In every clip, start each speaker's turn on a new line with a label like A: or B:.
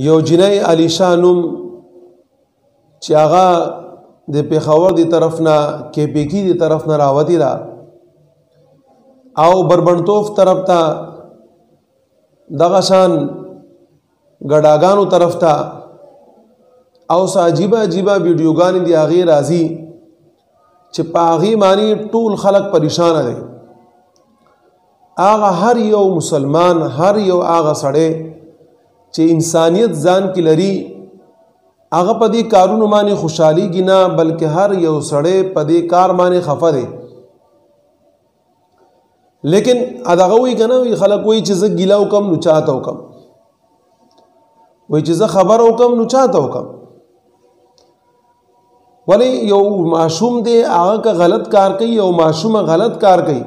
A: یو جنۍ علی شاه نوم چې هغه د پیښور دی طرف نه KPK دی طرف نه راوتی دا او بربنټوف طرف ته دغه شان ګډاګانو طرف ته او عجیبه ویډیوګانې دی هغې راځي چې په هغې باندې ټول خلک پریشانه دی. هغه هر یو مسلمان هر یو هغه سړی چې انسانیت ځان کې لري هغه په دې کارونو باندې خوشحالېږي نه بلکې هر یو سړی په دې کار باندې خفه دی. لیکن دغه وایي که نه وایي خلک وایي چې زه ګیله وکړم نو چاته وکړم وایي چې زه خبره وکړم نو چاته وکړم. ولی یو معشوم دی هغه که غلط کار کوي یو معشومه غلط کار کوي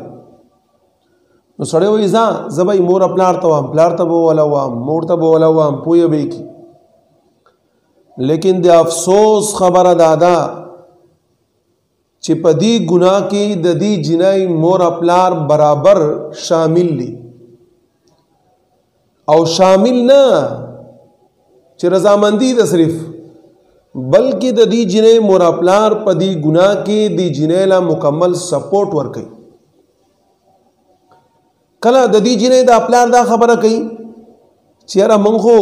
A: نو سړی وایي زه به مور پلار ته وایم پلار ته به وله وایم مور ته به وله وایم پویه به یې کړي. لیکن د افسوس خبره دا ده چې په دې ګناه کې د دې جنۍ مور پلار برابر شامل دي او شامل نه چې رضامندي ده صرف بلکې د دې جنۍ مور پلار په دې ګناه کې دې جنۍ له مکمل سپورټ ورکوي. کله د دې جنۍ د پلار دا خبره کوي چې یاره موږ خو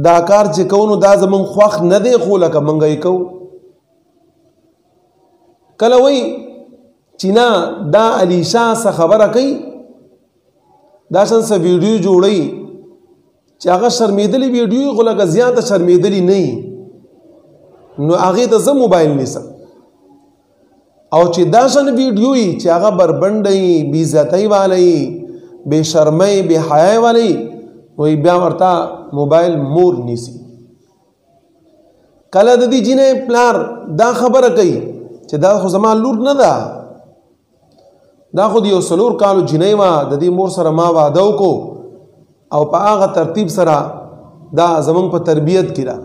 A: دا کار چې کوو نو دا زموږ خوښ نه دی خو لکه موږ یې کوو. کله وایي چې نه دا علی شاه څه خبره کوي دا شان څه ویډیو جوړوي چې هغه شرمېدلې ویډیو خو لکه زیاته شرمېدلې نه وي نو هغې ته زه موبایل نیسم او چې دا شان ویډیو وي چې هغه بربنډی بې عزتۍ والی بې شرمۍ بې حیایۍ والی وایي بیا ورته موبایل مور نیسي. کله د دې جنۍ پلار دا خبره کوي چې دا خو زما لور نه ده دا خو د یو 4 کالو جنۍ وه د دې مور سره ما واده وکړو او په هغه ترتیب سره دا زموږ په تربیت کې ده.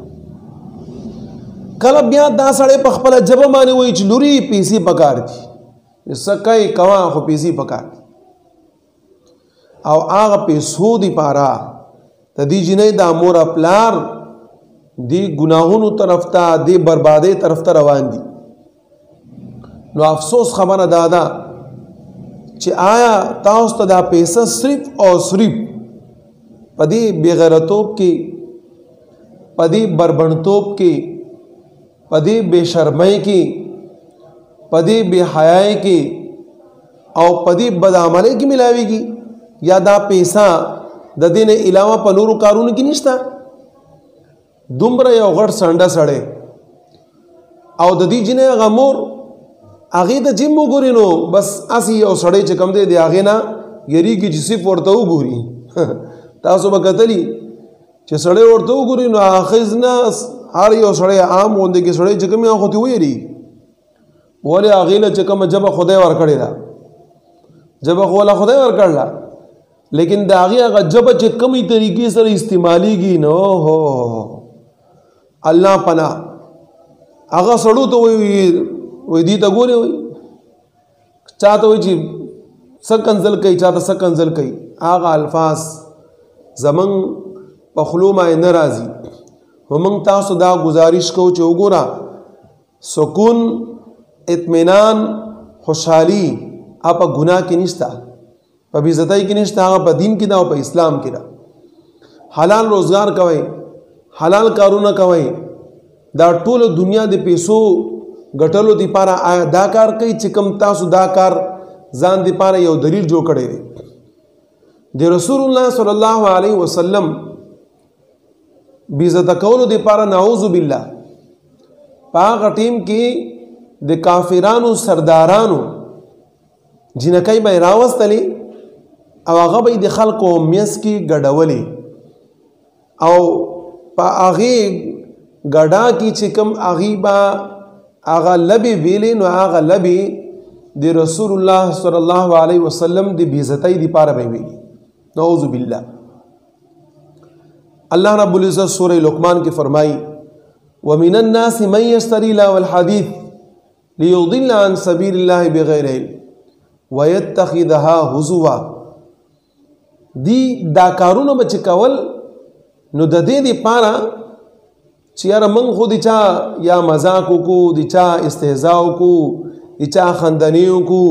A: کله بیا دا سړی په خپله ژبه باندې وایي چې لوري پیسې پکار دي څه کوې کوه خو پیسې پکار دي او هغه پیسو دپاره د دې جنۍ دا مور پلار دې ګناهونو طرف ته دې بربادۍ طرف ته روان دي. نو افسوس خبره دا ده چې آیا تاسو ته دا پیسه صرف او صرف په دې بېغیرتوب کې په دې بربنډتوب کې په دې بې شرمۍ کې په دې بې حیایۍ کې او په دې بدعملۍ کې ملاویږي یا دا پیسه د دې نه علاوه په نورو کارونو کې نشته؟ دومره یو غټ سنډه سړی او د دې جنۍ هغه مور هغې ته جیم وګوري نو بس هسې یو سړی چې کوم دی د هغې نه یریږي چې صرف ورته وګوري. تاسو به کتلي چې سړی ورته وګوري نو اخذ نه هر یو سړی عام غوندې کې سړی چې کوم یې خو ته ویریږي ولې هغې له چې کومه ژبه خدای ورکړې ده ژبه خو له خدای ورکړله لیکن د هغې هغه ژبه چې کومې طریقې سره استعمالیږي نو هو الله پناه هغه سړو ته وایي دې ته ګورې وایي چا ته وایي چې څه کنځل کوي چا ته څه کنځل کوي هغه الفاظ زموږ په خولو باندې نه راځي. خو موږ تاسو دا گزارش کوو چې وګوره سکون اطمینان خوشحالي په ګناه کې نشته په بې عزتۍ کې نشته هغه په دین کې ده او په اسلام کې ده. حلال روزګار کوئ حلال کارونه کوئ دا ټول دنیا د پیسو ګټلو دپاره دا کار کوي چې کوم تاسو دا کار ځان دپاره یو دلیل جوړ کړی دی. د رسول الله صلی الله علیه وسلم بې عزته کولو دپاره نعوذ بالله په هغه ټیم کې د کافرانو سردارانو جنکۍ به یې راوستلې او هغه به یې د خلکو میس کې ګډولې او په هغې ګډا کې چې کوم هغې به هغه لبې ویلې نو هغه لبې د رسول الله صلی الله علیه وسلم د بې عزتۍ دپاره به یې ویلې. نعوذ بالله. اللہ رب العزت سورہ لقمان کی فرمائی وَمِنَ النَّاسِ مَنْ يَشْتَرِي لَهْوَ الْحَدِيثِ لِيُضِلَّ عَنْ سَبِيلِ اللَّهِ بِغَيْرِ عِلْمٍ وَيَتَّخِذَهَا هُزُوًا. دی دا کارونه بچ کول نو د دې لپاره چې یاره موږ خو د چا یا مذاق وکړو، د چا استهزاء وکړو، د چا خندنې وکړو،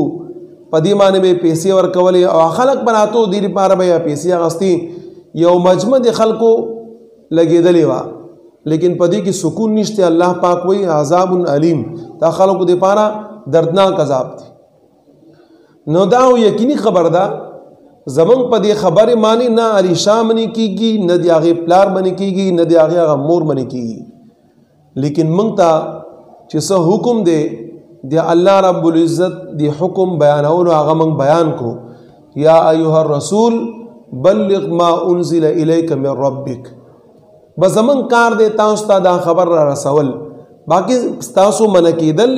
A: په دې باندې به پیسې ورکولې او خلک به راتو دې لپاره به یا پیسې اخیستې، یو مجمع د خلکو لګېدلې وه، لیکن په دې کې سکون نشته. الله پاک وایي عذاب علیم، دا خلکو دپاره دردناک عذاب دی. نو دا یقیني خبر ده زمونږ په دې خبرې معنی نه علی شاه منې کېږي، نه د هغې پلار منې کېږي، نه د هغې هغه مور منې کېږي، لیکن موږ ته چې څه حکم دی د الله رب العزت د حکم بیانولو هغه موږ بیان کو. یا ایها الرسول بلغ ما انزل الیک من ربک، بس زمونږ کار دی تاسو ته دا خبر را رسول، باقي ستاسو منع کېدل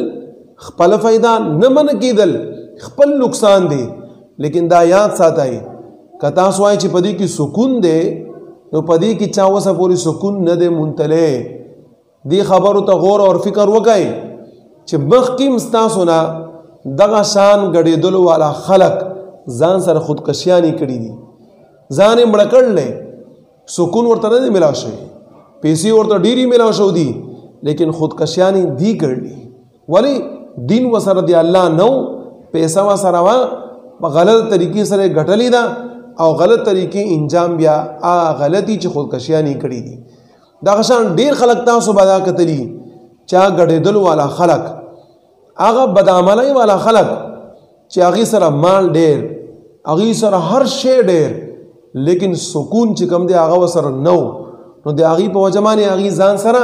A: خپل فایده نه، منع کېدل خپل نقصان دی. لیکن دا یاد ساتئ که تاسو وایئ چې په دې کې سکون دی، نو په دې کې چا اوسه پورې سکون نه دی منتلی. دې خبرو ته غور او فکر وکئ چې مخکې ستاسو نه دغه شان ګډېدلو والا خلک ځان سره خودکشیانې کړي دي، ځان یې مړه کړلی، سکون ورته نه دی میلاو شوی، پیسې ورته ډېرې میلاو شوي دي، لیکن خودکشیانې دی کړلي. ولې دین ورسره د الله نه و، پیسه ورسره وه، په غلط طریقې سره ګټلې ده او غلط طریقې انجام بیا غلطي چې خودکشیانې کړي دي. دغه شان ډېر خلک تاسو به دا کتلي چا ګډېدلو والا خلک، هغه بدعملۍ والا خلک چې هغې سره مال ډېر، هغې سره هر شی ډېر، لیکن سکون چې کوم دی هغه ورسره نه و. نو د هغې په وجه باندې هغې ځان سره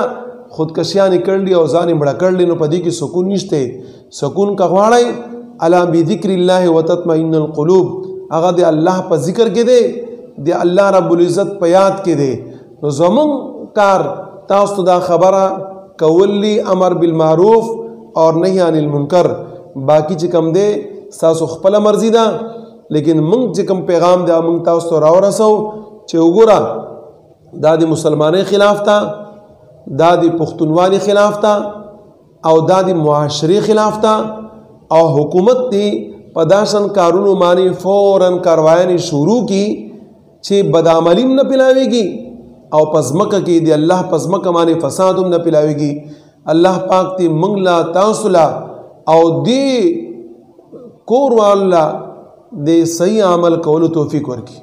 A: خودکشیانې کړلي او ځان یې مړه کړلي. نو په دې کې سکون نشته. سکون که غواړئ الا بذکر الله وتطمئن القلوب، هغه د الله په ذکر کې دی، د الله رب العزت په یاد کې دی. نو زمونږ کار تاسو ته دا خبره کولی امر بالمعروف اور نهی عن المنکر، باقی چې کوم دی ستاسو خپله مرضي ده، لیکن موږ چې کوم پیغام دی موږ تاسو ته راورسو چې وګوره دا د مسلمانۍ خلاف ته، دا د پښتونوالي خلاف ته، او دا د معاشرې خلاف ته، او حکومت دی په داسن کارونو باندې فوراً کاروایانې شروع کی چې بدعملیم نه پیلاویږي او په ځمکه کې د الله په ځمکه باندې فساد هم نه پیلاویږي. الله پاک دې موږ لا تاسو لا او دې کور والا د صحیح عمل کولو توفیق ورکړي.